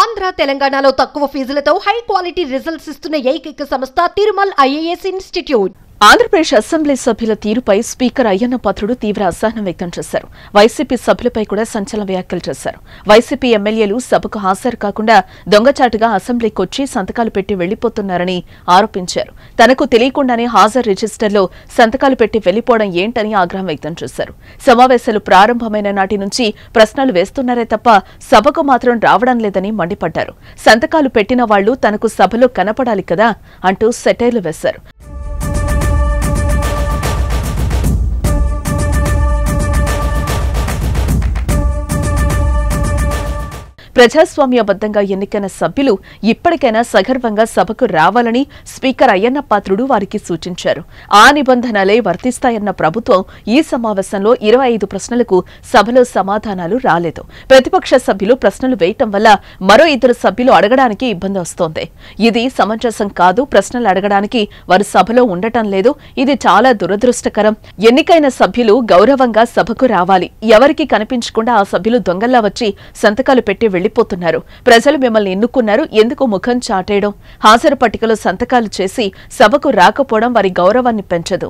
ఆంధ్ర తెలంగాణలో తక్కువ ఫీజులతో high quality results ఇస్తున్న ఏకైక సంస్థ Tirumal IAS institute. Andhra Pradesh assembly సభ్యుల తీరుపై స్పీకర్ అయ్యన్న పాత్రుడు తీవ్ర అసహనం వ్యక్తం చేశారు. వైసీపీ సభ్యులపై కూడా సంచలన వ్యాఖ్యలు చేశారు. వైసీపీ ఎమ్మెల్యేలు సభకు హాజరు కాకుండా దొంగచాటుగా అసెంబ్లీకి వచ్చి సంతకాలు పెట్టి వెళ్లిపోతున్నారని ఆరోపించారు. తనకు తెలియకుండానే హాజరు రిజిస్టర్లో సంతకాలు పెట్టి వెళ్లిపోవడం ఏంటని ఆగ్రహం వ్యక్తం చేశారు. సమావేశాలు ప్రారంభమైన నాటి నుంచి ప్రశ్నలు వేస్తున్నారే తప్ప సభకు మాత్రం రావడం లేదని మండిపడ్డారు. సంతకాలు పెట్టిన వాళ్లు తనకు సభలో కనపడాలి కదా అంటూ సెటైర్లు వేశారు. ప్రజాస్వామ్యబద్దంగా ఎన్నికైన సభ్యులు ఇప్పటికైనా సగర్వంగా సభకు రావాలని స్పీకర్ అయ్యన్న పాత్రుడు వారికి సూచించారు. ఆ నిబంధనలే వర్తిస్తాయన్న ప్రభుత్వం ఈ సమావేశంలో 25 ప్రశ్నలకు సభలో సమాధానాలు రాలేదు. ప్రతిపక్ష సభ్యులు ప్రశ్నలు వేయటం వల్ల మరో 2 సభ్యులు అడగడానికి ఇబ్బంది వస్తోంది. ఇది సమంజసం కాదు. ప్రశ్నలు అడగడానికి వారు సభలో ఉండటం లేదు. ఇది చాలా దురదృష్టకరం. ఎన్నికైన సభ్యులు గౌరవంగా సభకు రావాలి. ఎవరికి కనిపించకుండా ఆ సభ్యులు దొంగల్లా వచ్చి సంతకాలు పెట్టి వెళ్లిపోతున్నారు. ప్రజలు మిమ్మల్ని ఎన్నుకున్నారు, ఎందుకు ముఖం చాటేయడం? హాజరు పట్టికలో సంతకాలు చేసి సభకు రాకపోవడం వారి గౌరవాన్ని పెంచదు.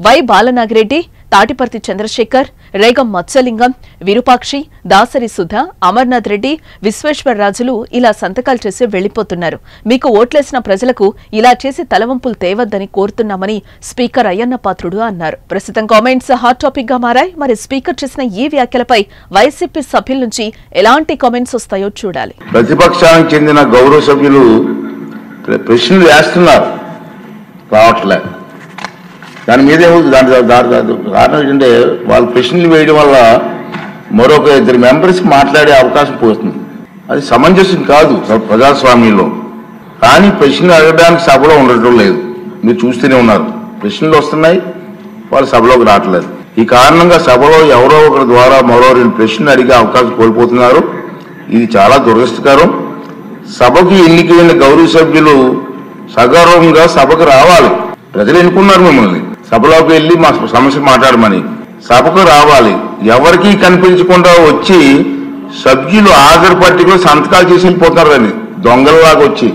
వై బాలనాగిరెడ్డి, తాటిపర్తి చంద్రశేఖర్, రేగం మత్స్యలింగం, విరూపాక్షి, దాసరి సుధ, అమర్నాథ్ రెడ్డి, విశ్వేశ్వరరాజులు ఇలా సంతకాలు చేసి వెళ్లిపోతున్నారు. మీకు ఓట్లేసిన ప్రజలకు ఇలా చేసి తలవంపులు తేవద్దని కోరుతున్నామని స్పీకర్ అయ్యన్న పాత్రుడు అన్నారు. ప్రస్తుతం కామెంట్స్ హాట్ టాపిక్ గా మారాయి. మరి స్పీకర్ చేసిన ఈ వ్యాఖ్యలపై వైసీపీ సభ్యుల నుంచి ఎలాంటి కామెంట్స్ వస్తాయో చూడాలి. ప్రతిపక్షానికి చెందిన గౌరవ సభ్యులు ప్రశ్నలు వేస్తున్నారు, రావట్లే. దాని మీదే కారణం ఏంటంటే వాళ్ళు ప్రశ్నలు వేయడం వల్ల మరొక 2 మెంబర్స్కి మాట్లాడే అవకాశం పోతుంది. అది సమంజసం కాదు ప్రజాస్వామ్యంలో. కానీ ప్రశ్నలు అడగడానికి సభలో ఉండటం లేదు. మీరు చూస్తూనే ఉన్నారు, ప్రశ్నలు వస్తున్నాయి, వాళ్ళు సభలోకి రావట్లేదు. ఈ కారణంగా సభలో ఎవరో ఒకరి ద్వారా మరో 2 ప్రశ్నలు అడిగే అవకాశం కోల్పోతున్నారు. ఇది చాలా దురదృష్టకరం. సభకు ఎన్నికైన గౌరవ సభ్యులు సగౌరవంగా సభకు రావాలి. ప్రజలు ఎన్నుకున్నారు మిమ్మల్ని, సభలోకి వెళ్ళి మా సమస్య మాట్లాడమని. సభకు రావాలి. ఎవరికి కనిపించకుండా వచ్చి సభ్యులు హాజరు పట్టికలో సంతకాలు చేసి వెళ్ళిపోతున్నారు. అని దొంగలలాగా వచ్చి